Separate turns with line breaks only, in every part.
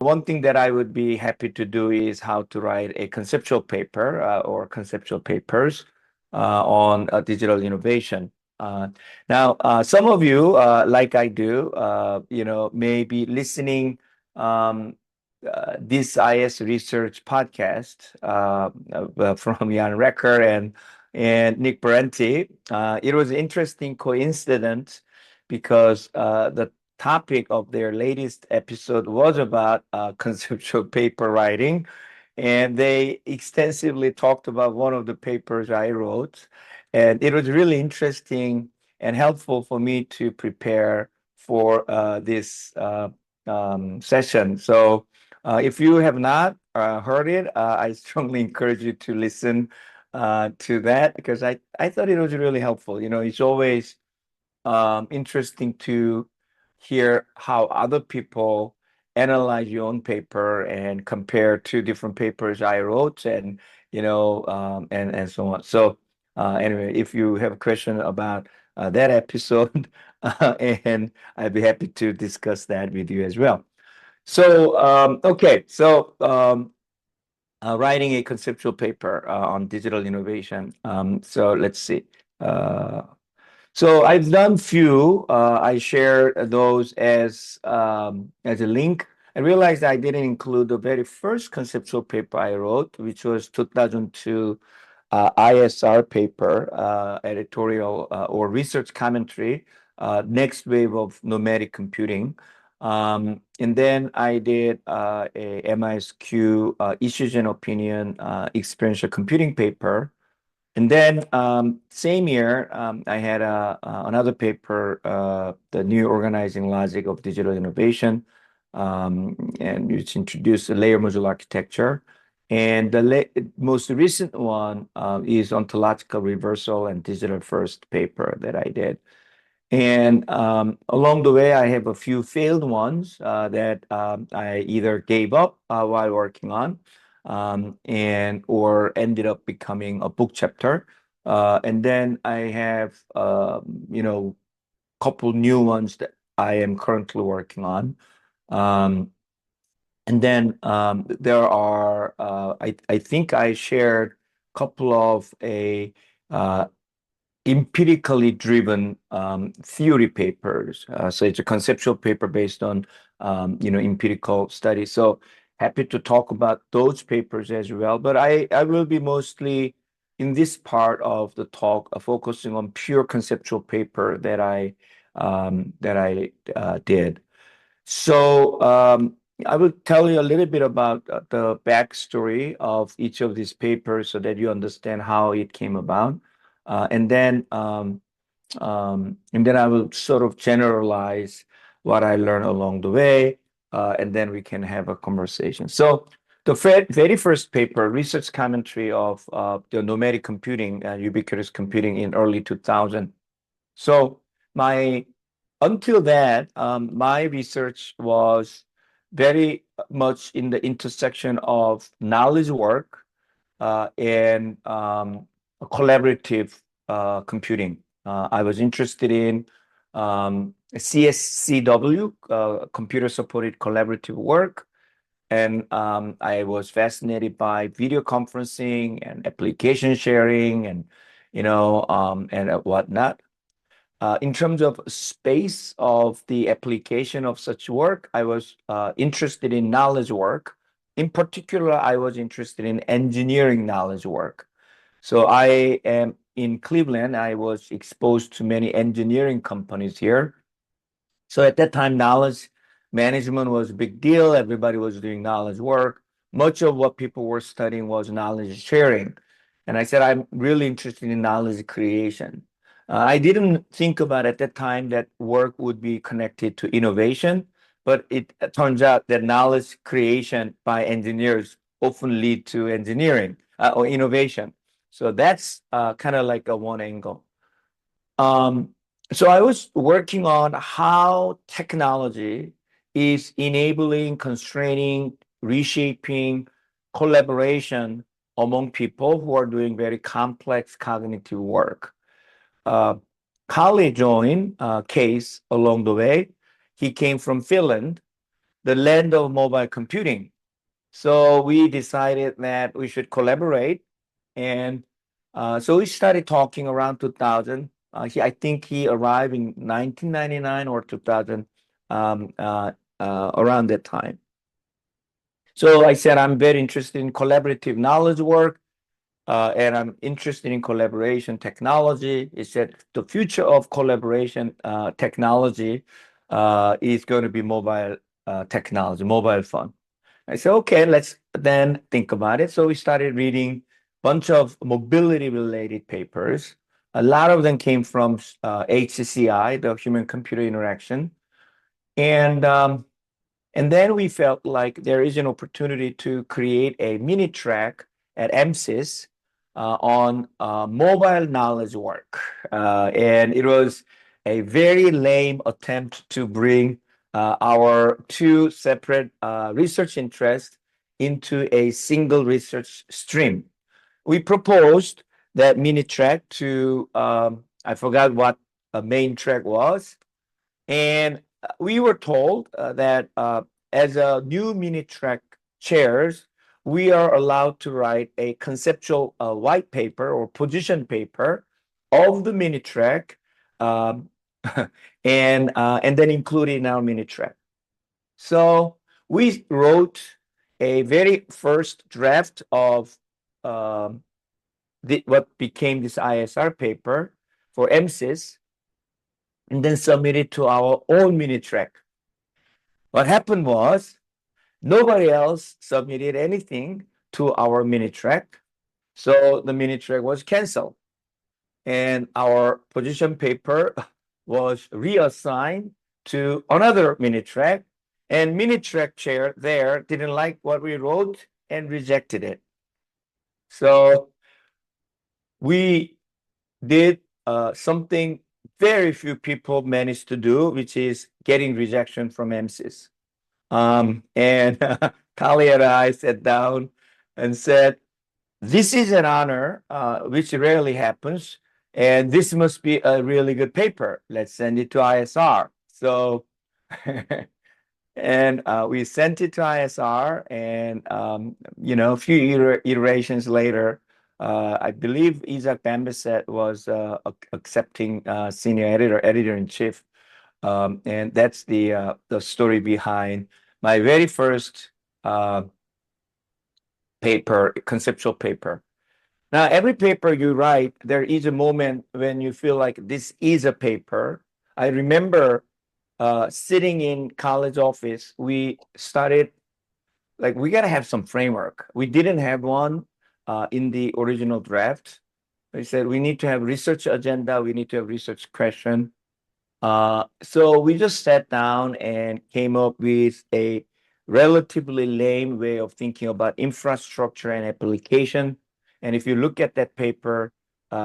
one thing that I would be happy to do is how to write a conceptual paper or conceptual papers on digital innovation. Some of you, like I do, may be listening this IS Research podcast from Jan Recker and Nick Parenti. It was an interesting coincidence because the topic of their latest episode was about conceptual paper writing, and they extensively talked about one of the papers I wrote, and it was really interesting and helpful for me to prepare for this session. So if you have not heard it, I strongly encourage you to listen to that because I thought it was really helpful. It's always interesting to hear how other people analyze your own paper and compare to different papers I wrote and so on. So anyway, if you have a question about that episode, and I'd be happy to discuss that with you as well. So, okay, so writing a conceptual paper on digital innovation. So let's see. So I've done few. I share those as a link. I realized I didn't include the very first conceptual paper I wrote, which was 2002 ISR paper, editorial or research commentary, next wave of nomadic computing. And then I did a MISQ issues and opinion experiential computing paper. And then same year, I had another paper, the new organizing logic of digital innovation, and which introduced a layer module architecture. And the most recent one is ontological reversal and digital first paper that I did. And along the way, I have a few failed ones that I either gave up while working on and or ended up becoming a book chapter. And then I have, couple new ones that I am currently working on. Um, and then there are, I think I shared a couple of uh, empirically driven theory papers. So it's a conceptual paper based on empirical studies. So happy to talk about those papers as well. But I will be mostly in this part of the talk focusing on pure conceptual paper that I did. So I will tell you a little bit about the backstory of each of these papers so that you understand how it came about. And then I will sort of generalize what I learned along the way, and then we can have a conversation. So the very first paper, research commentary of the nomadic computing, ubiquitous computing in early 2000. So my until that, my research was very much in the intersection of knowledge work and collaborative computing. I was interested in CSCW, computer-supported collaborative work, and I was fascinated by video conferencing and application sharing and whatnot. In terms of space of the application of such work, I was interested in knowledge work. In particular, I was interested in engineering knowledge work. So I am in Cleveland. I was exposed to many engineering companies here. So at that time, knowledge management was a big deal. Everybody was doing knowledge work. Much of what people were studying was knowledge sharing. And I said, I'm really interested in knowledge creation. I didn't think about at that time that work would be connected to innovation, but it turns out that knowledge creation by engineers often lead to engineering or innovation. So that's kind of like a one angle. Um, so I was working on how technology is enabling, constraining, reshaping collaboration among people who are doing very complex cognitive work. Uh, Carly joined case along the way. He came from Finland, the land of mobile computing. So we decided that we should collaborate, and so we started talking around 2000. I think he arrived in 1999 or 2000, um, uh, around that time. So I said I'm very interested in collaborative knowledge work, and I'm interested in collaboration technology. He said the future of collaboration technology is going to be mobile technology, mobile phone. I said, okay, let's then think about it. So we started reading a bunch of mobility related papers. A lot of them came from HCI, the Human Computer Interaction. And and then we felt like there is an opportunity to create a mini track at MSIS on mobile knowledge work. And it was a very lame attempt to bring our two separate research interests into a single research stream. We proposed that mini track to, I forgot what a main track was, and we were told that as a new mini track chairs, we are allowed to write a conceptual white paper or position paper of the mini track, um, and then include it in our mini track. So we wrote a very first draft of what became this ISR paper for MSIS, and then submitted to our own mini track. What happened was nobody else submitted anything to our mini track, so the mini track was canceled, and our position paper was reassigned to another mini track, and mini track chair there didn't like what we wrote and rejected it. So we did something very few people managed to do, which is getting rejection from MSIS. And Kali and I sat down and said, this is an honor, which rarely happens, and this must be a really good paper. Let's send it to ISR. So, and we sent it to ISR, and a few iterations later, I believe Isaac Bambaset was accepting senior editor in chief, and that's the story behind my very first paper, conceptual paper. Now, every paper you write, there is a moment when you feel like this is a paper. I remember sitting in college office, we started like we got to have some framework. We didn't have one in the original draft. We said we need to have research agenda. We need to have research question. So we just sat down and came up with a relatively lame way of thinking about infrastructure and application. And if you look at that paper,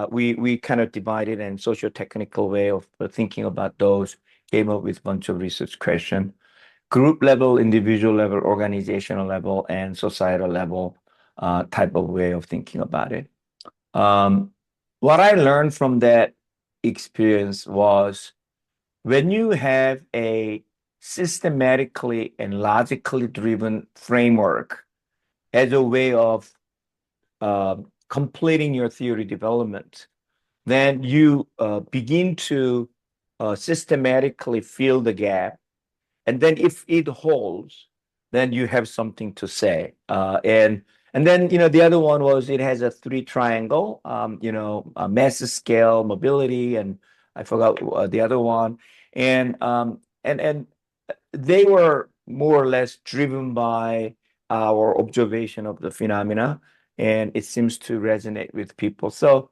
we kind of divided and socio-technical way of thinking about those, came up with a bunch of research question, group level, individual level, organizational level, and societal level type of way of thinking about it. What I learned from that experience was when you have a systematically and logically driven framework as a way of completing your theory development, then you begin to systematically fill the gap. And then if it holds, then you have something to say. And then, the other one was it has a three triangle, mass scale, mobility, and I forgot the other one. And they were more or less driven by our observation of the phenomena, and it seems to resonate with people. So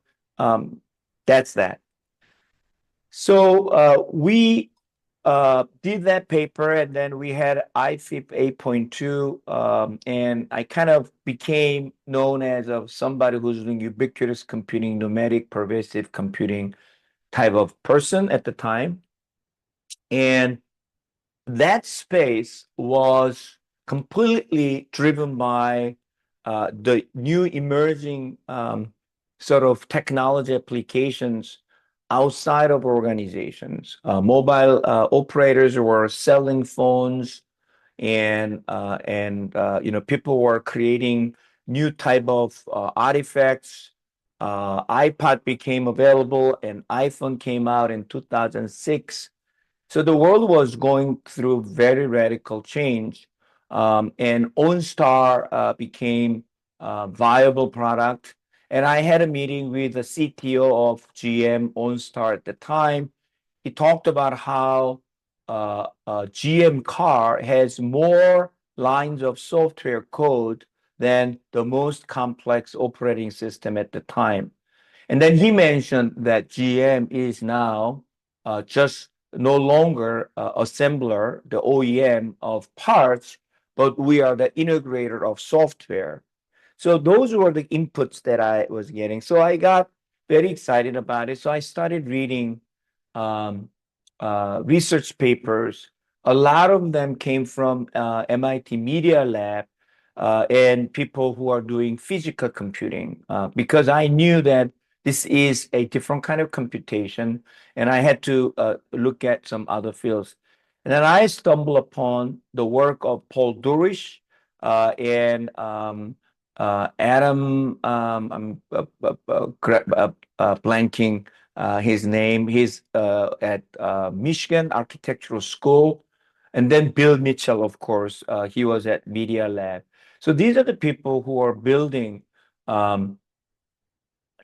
that's that. So we did that paper, and then we had IFIP 8.2, and I kind of became known as somebody who's doing ubiquitous computing, numeric pervasive computing type of person at the time. And that space was completely driven by the new emerging sort of technology applications outside of organizations. Mobile operators were selling phones and people were creating new type of artifacts. iPod became available and iPhone came out in 2006. So the world was going through very radical change, and OnStar became a viable product. And I had a meeting with the CTO of GM OnStar at the time. He talked about how GM car has more lines of software code than the most complex operating system at the time. And then he mentioned that GM is now just no longer assembler, the OEM of parts, but we are the integrator of software. So those were the inputs that I was getting. So I got very excited about it. So I started reading um, research papers. A lot of them came from MIT Media Lab and people who are doing physical computing because I knew that this is a different kind of computation, and I had to look at some other fields. And then I stumbled upon the work of Paul Durish and Adam. I'm blanking his name. He's at Michigan Architectural School. And then Bill Mitchell, of course, he was at Media Lab. So these are the people who are building um,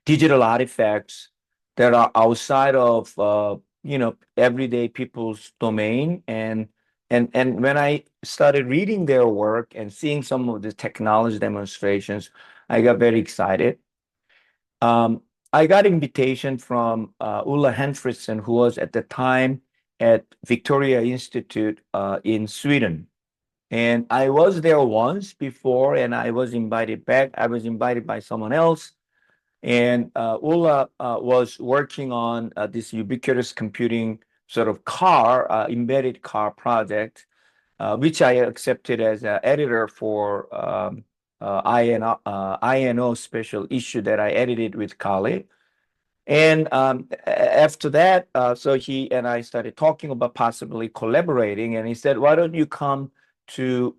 digital artifacts that are outside of everyday people's domain. And when I started reading their work and seeing some of the technology demonstrations, I got very excited. Um, I got invitation from Ulla Henfridsson, who was at the time at Victoria Institute in Sweden. And I was there once before, and I was invited back. I was invited by someone else. And Ulla was working on this ubiquitous computing sort of embedded car project, which I accepted as an editor for INO special issue that I edited with Kali. And after that, so he and I started talking about possibly collaborating. And he said, "Why don't you come to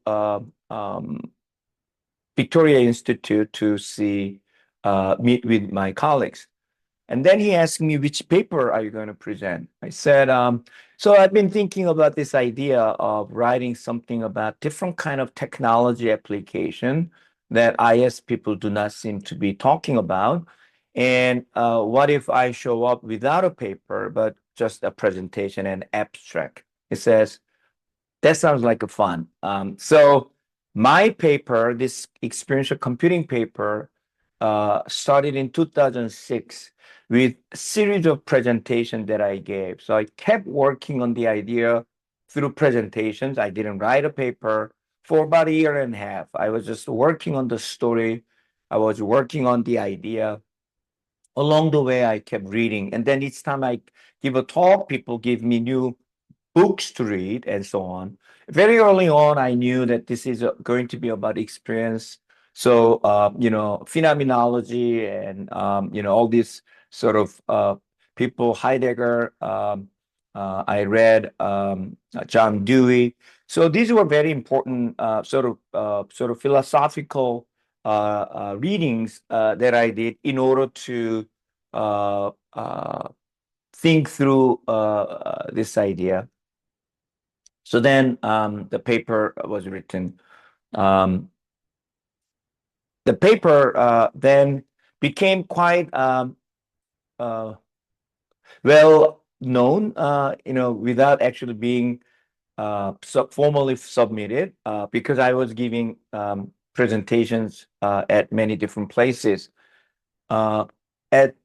Victoria Institute to meet with my colleagues?" And then he asked me, "Which paper are you going to present?" I said, so I've been thinking about this idea of writing something about different kind of technology application that IS people do not seem to be talking about. And what if I show up without a paper, but just a presentation and abstract? It says, that sounds like a fun. So my paper, this experiential computing paper, started in 2006 with a series of presentations that I gave. So I kept working on the idea through presentations. I didn't write a paper for about a year and a half. I was just working on the story. I was working on the idea. Along the way, I kept reading. And then each time I give a talk, people give me new books to read and so on. Very early on, I knew that this is going to be about experience. So, phenomenology and, all these sort of people, Heidegger, I read John Dewey. So these were very important sort of philosophical readings that I did in order to uh, uh, think through this idea. So then the paper was written. Um, the paper then became quite uh, well known, without actually being formally submitted, because I was giving presentations at many different places. Uh, at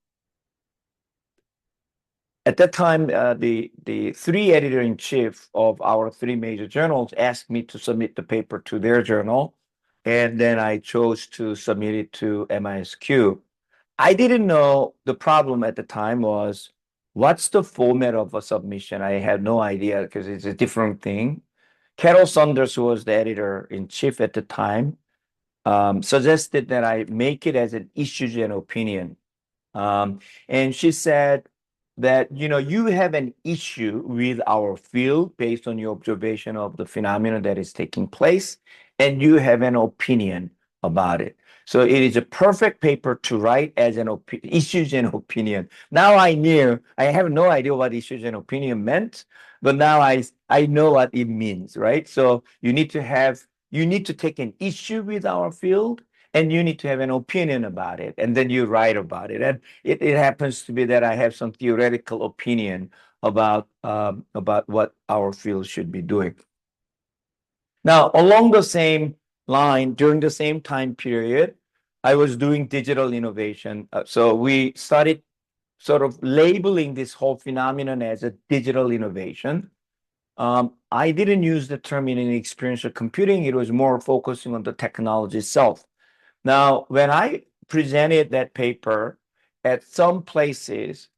At that time, the three editor-in-chief of our three major journals asked me to submit the paper to their journal, and then I chose to submit it to MISQ. I didn't know the problem at the time was what's the format of a submission? I had no idea because it's a different thing. Carol Saunders, who was the editor-in-chief at the time, suggested that I make it as an issues and opinion. And she said, that you have an issue with our field based on your observation of the phenomenon that is taking place, and you have an opinion about it. So it is a perfect paper to write as an issues and opinion. Now I have no idea what issues and opinion meant, but now I know what it means, right? So you need to take an issue with our field, and you need to have an opinion about it, and then you write about it. And it happens to be that I have some theoretical opinion about what our field should be doing. Now, along the same line, during the same time period, I was doing digital innovation. So we started sort of labeling this whole phenomenon as a digital innovation. I didn't use the term in experiential computing. It was more focusing on the technology itself. Now, when I presented that paper at some places,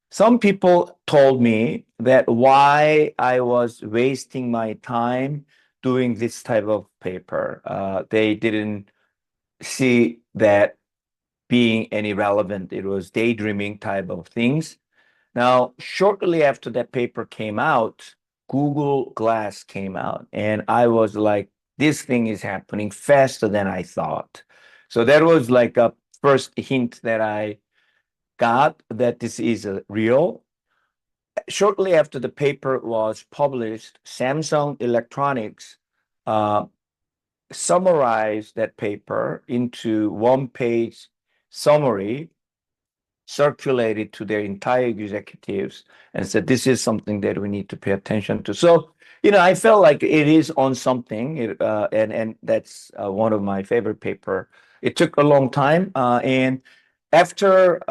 some people told me that why I was wasting my time doing this type of paper. They didn't see that being any relevant. It was daydreaming type of things. Now, shortly after that paper came out, Google Glass came out, and I was like, this thing is happening faster than I thought. So that was like a first hint that I got that this is real. Shortly after the paper was published, Samsung Electronics uh, summarized that paper into one-page summary, circulated to their entire executives, and said, this is something that we need to pay attention to. So, I felt like it is on something, and that's one of my favorite paper. It took a long time, and after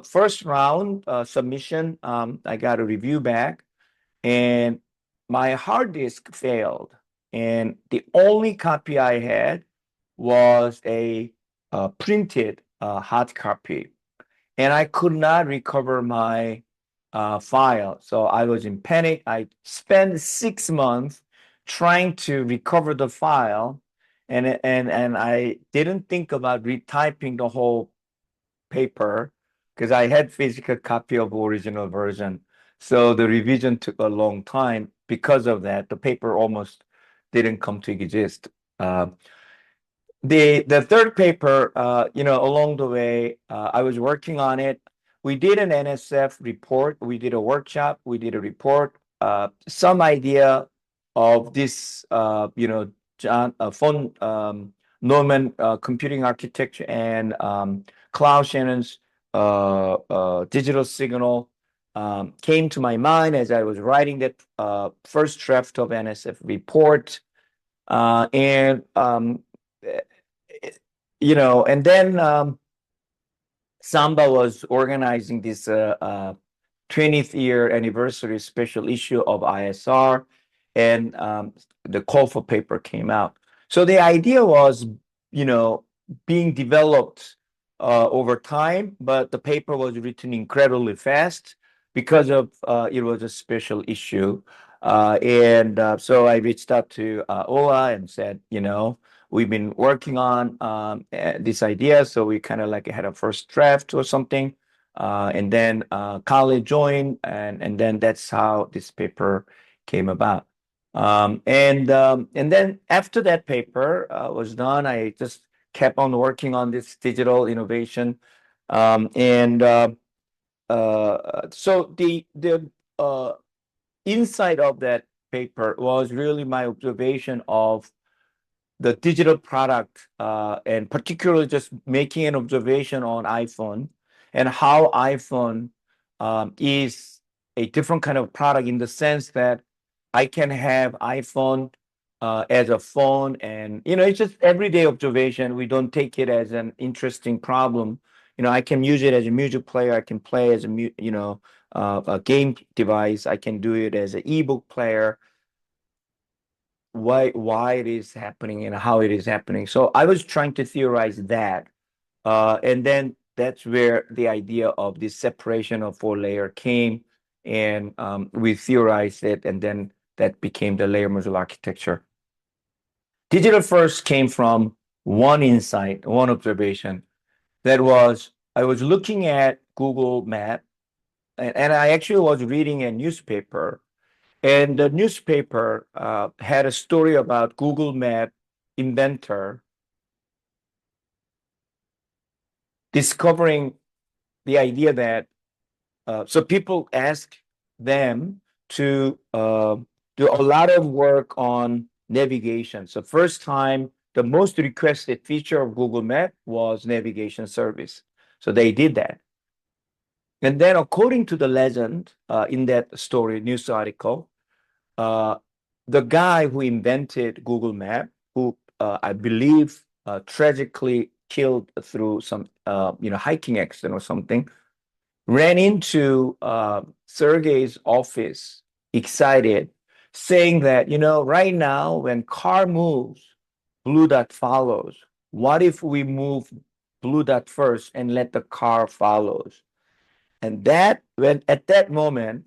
first round submission, I got a review back, and my hard disk failed, and the only copy I had was a printed hard copy, and I could not recover my file. So I was in panic. I spent 6 months trying to recover the file, and I didn't think about retyping the whole paper because I had physical copy of original version. So the revision took a long time. Because of that, the paper almost didn't come to exist. Uh, the third paper, along the way, I was working on it. We did an NSF report. We did a workshop. We did a report. Some idea of this, John von Neumann computing architecture and Klaus Shannon's digital signal came to my mind as I was writing that first draft of NSF report. And and then Samba was organizing this 20th year anniversary special issue of ISR, and the call for paper came out. So the idea was, being developed over time, but the paper was written incredibly fast because of it was a special issue. And so I reached out to Ola and said, we've been working on this idea, so we kind of like had a first draft or something. And then Khalid joined, and then that's how this paper came about. And then after that paper was done, I just kept on working on this digital innovation. And so the inside of that paper was really my observation of the digital product, and particularly just making an observation on iPhone and how iPhone is a different kind of product in the sense that I can have iPhone as a phone, and it's just everyday observation. We don't take it as an interesting problem. I can use it as a music player. I can play as a game device. I can do it as an ebook player. Why it is happening and how it is happening. So I was trying to theorize that. And then that's where the idea of this separation of four layer came, and we theorized it, and then that became the layer module architecture. Digital first came from one insight, one observation. That was, I was looking at Google Map, and I actually was reading a newspaper, and the newspaper had a story about Google Map inventor discovering the idea that so people ask them to do a lot of work on navigation. So first time, the most requested feature of Google Map was navigation service. So they did that. And then according to the legend in that story, news article, uh, the guy who invented Google Map, who I believe tragically killed through some hiking accident or something, ran into Sergey's office, excited, saying that, right now when car moves, blue dot follows. What if we move blue dot first and let the car follows? And when at that moment,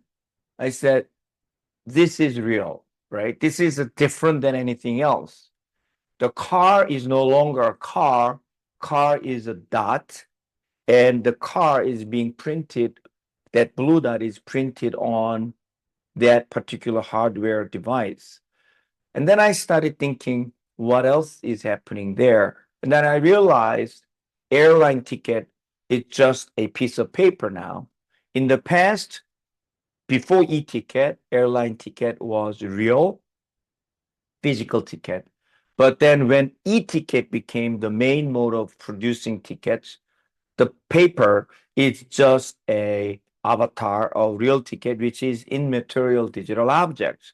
I said, this is real, right? This is different than anything else. The car is no longer a car. Car is a dot, and the car is being printed. That blue dot is printed on that particular hardware device. And then I started thinking, what else is happening there? And then I realized airline ticket is just a piece of paper now. In the past, before e-ticket, airline ticket was real physical ticket. But then when e-ticket became the main mode of producing tickets, the paper is just a avatar of real ticket, which is immaterial digital objects.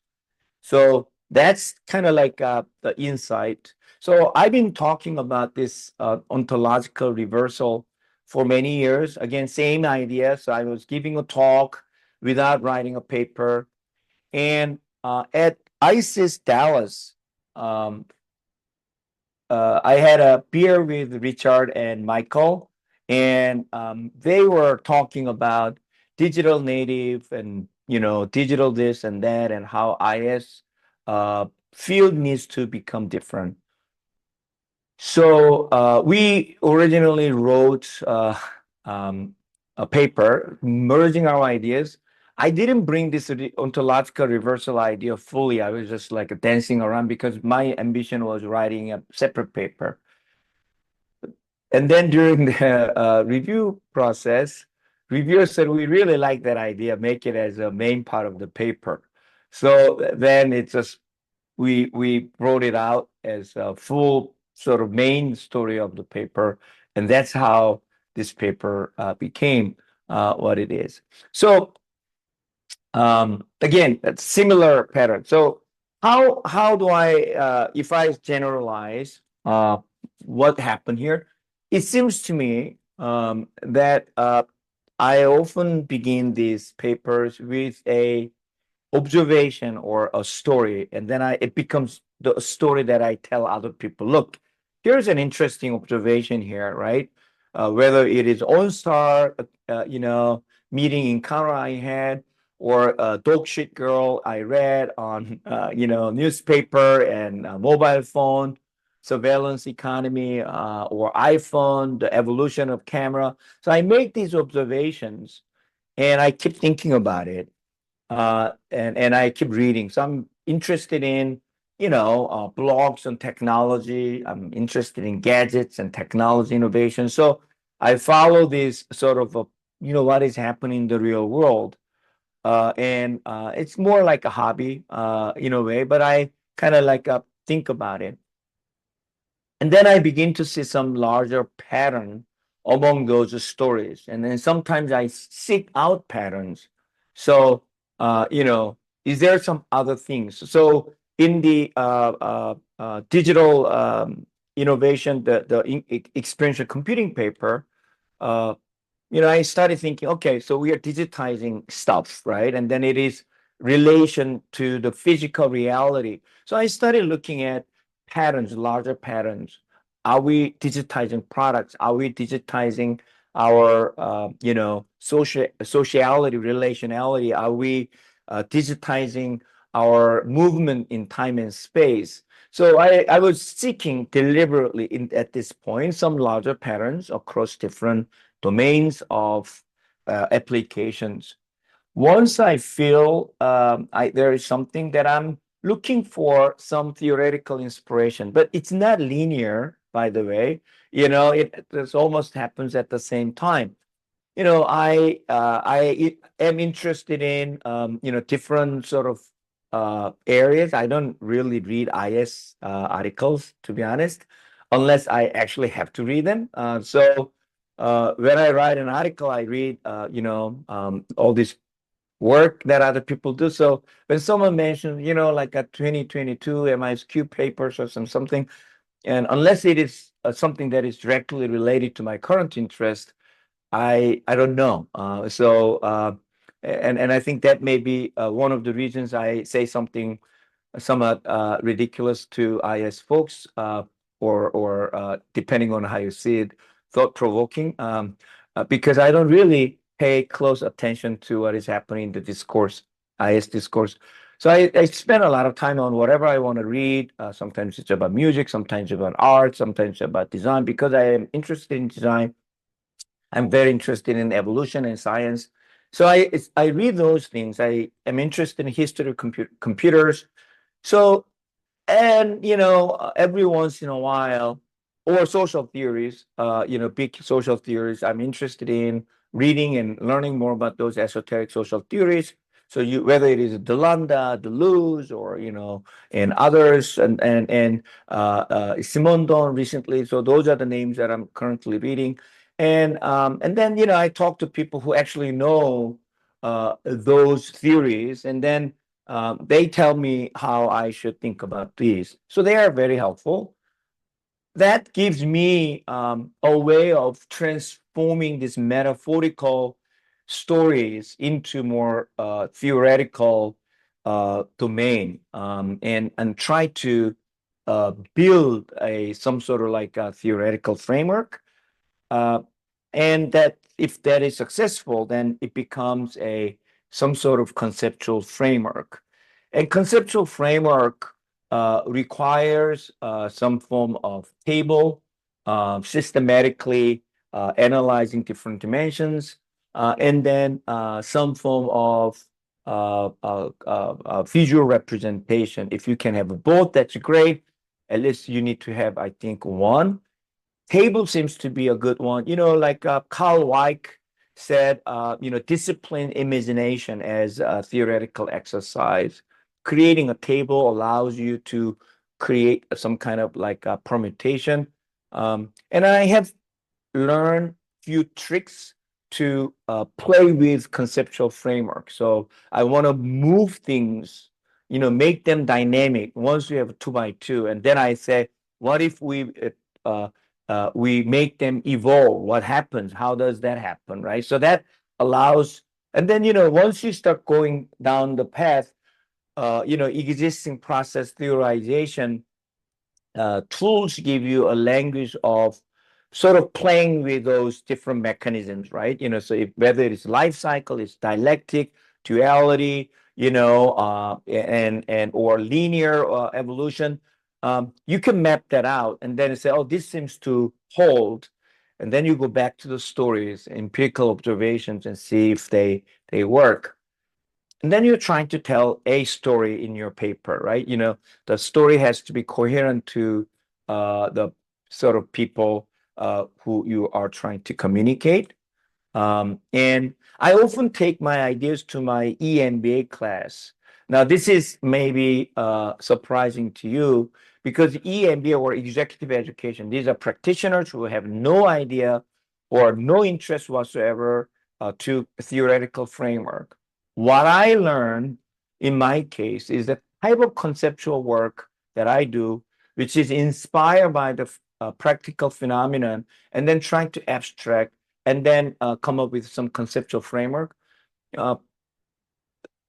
So that's kind of like the insight. So I've been talking about this ontological reversal for many years. Again, same idea. So I was giving a talk without writing a paper. And at ISIS Dallas, um, I had a beer with Richard and Michael, and they were talking about digital native and digital this and that, and how IS field needs to become different. So we originally wrote a paper merging our ideas. I didn't bring this ontological reversal idea fully. I was just like dancing around because my ambition was writing a separate paper. And then during the review process, reviewers said, we really like that idea, make it as a main part of the paper. So then it's just, we wrote it out as a full sort of main story of the paper. And that's how this paper became what it is. So again, a similar pattern. So how do I, if I generalize what happened here, it seems to me that I often begin these papers with a observation or a story, and then it becomes the story that I tell other people. Look, here's an interesting observation here, right? Whether it is OnStar, meeting encounter I had, or a dog shit girl I read on, newspaper and mobile phone, surveillance economy, or iPhone, the evolution of camera. So I make these observations, and I keep thinking about it, and I keep reading. So I'm interested in, blogs on technology. I'm interested in gadgets and technology innovation. So I follow this sort of, what is happening in the real world. And it's more like a hobby in a way, but I kind of like think about it. And then I begin to see some larger pattern among those stories. And then sometimes I seek out patterns. So, is there some other things? So in the digital innovation, the experiential computing paper, uh, I started thinking, okay, so we are digitizing stuff, right? And then it is relation to the physical reality. So I started looking at patterns, larger patterns. Are we digitizing products? Are we digitizing our, sociality, relationality? Are we digitizing our movement in time and space? So I was seeking deliberately at this point some larger patterns across different domains of applications. once I feel there is something that I'm looking for some theoretical inspiration, but it's not linear, by the way. This almost happens at the same time. I am interested in different sort of areas. I don't really read IS articles, to be honest, unless I actually have to read them. So when I write an article, I read all this work that other people do. So when someone mentions, like a 2022 MISQ papers or something, and unless it is something that is directly related to my current interest, I don't know. And I think that may be one of the reasons I say something somewhat ridiculous to IS folks, or depending on how you see it, thought-provoking, because I don't really pay close attention to what is happening in the discourse, IS discourse. So I spend a lot of time on whatever I want to read. Sometimes it's about music, sometimes about art, sometimes about design, because I am interested in design. I'm very interested in evolution and science. So I read those things. I am interested in history of computers. So, and every once in a while, or social theories, big social theories, I'm interested in reading and learning more about those esoteric social theories. So whether it is Delanda, Deleuze, or and others, and Simondon recently. So those are the names that I'm currently reading, and then I talk to people who actually know those theories, and then they tell me how I should think about these. So they are very helpful. That gives me a way of transforming these metaphorical stories into more theoretical domain, and try to build some sort of like a theoretical framework. Uh, and that if that is successful, then it becomes some sort of conceptual framework. And conceptual framework requires some form of table, systematically analyzing different dimensions, and then some form of visual representation. If you can have both, that's great. At least you need to have, I think, one. Table seems to be a good one. Like Carl Weick said, discipline imagination as a theoretical exercise. Creating a table allows you to create some kind of like a permutation. And I have learn few tricks to play with conceptual framework. So I want to move things, make them dynamic once we have a 2x2. And then I say, what if we make them evolve? What happens? How does that happen? Right. So that allows, and then, once you start going down the path, existing process theorization tools give you a language of sort of playing with those different mechanisms, right? So whether it's life cycle, it's dialectic, duality, and or linear evolution, you can map that out and then say, oh, this seems to hold. And then you go back to the stories, empirical observations, and see if they work. And then you're trying to tell a story in your paper, right? The story has to be coherent to the sort of people who you are trying to communicate. And I often take my ideas to my EMBA class. Now, this is maybe surprising to you because EMBA, or executive education, these are practitioners who have no idea or no interest whatsoever to theoretical framework. What I learned in my case is the type of conceptual work that I do, which is inspired by the practical phenomenon, and then trying to abstract and then come up with some conceptual framework. Uh,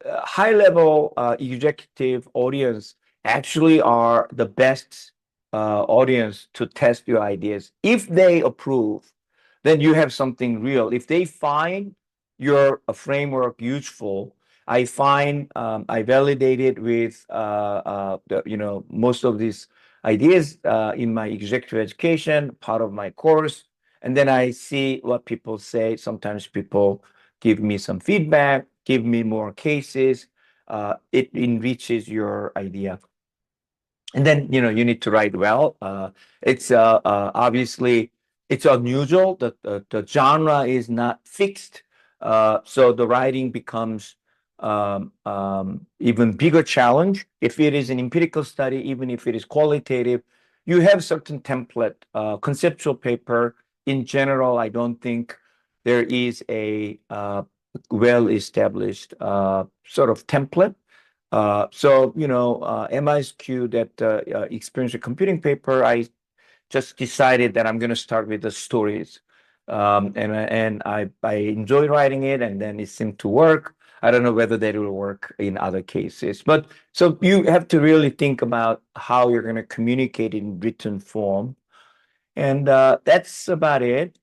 High level executive audience actually are the best audience to test your ideas. If they approve, then you have something real. If they find your framework useful, I validate it with most of these ideas in my executive education part of my course, and then I see what people say. Sometimes people give me some feedback, give me more cases. It enriches your idea. And then, you need to write well. It's obviously it's unusual. The genre is not fixed. So the writing becomes even bigger challenge. If it is an empirical study, even if it is qualitative, you have certain template. Conceptual paper in general, I don't think there is a well-established sort of template. So, MISQ, that experiential computing paper, I just decided that I'm going to start with the stories. And I enjoy writing it, and then it seemed to work. I don't know whether that will work in other cases. But so you have to really think about how you're going to communicate in written form. And that's about it.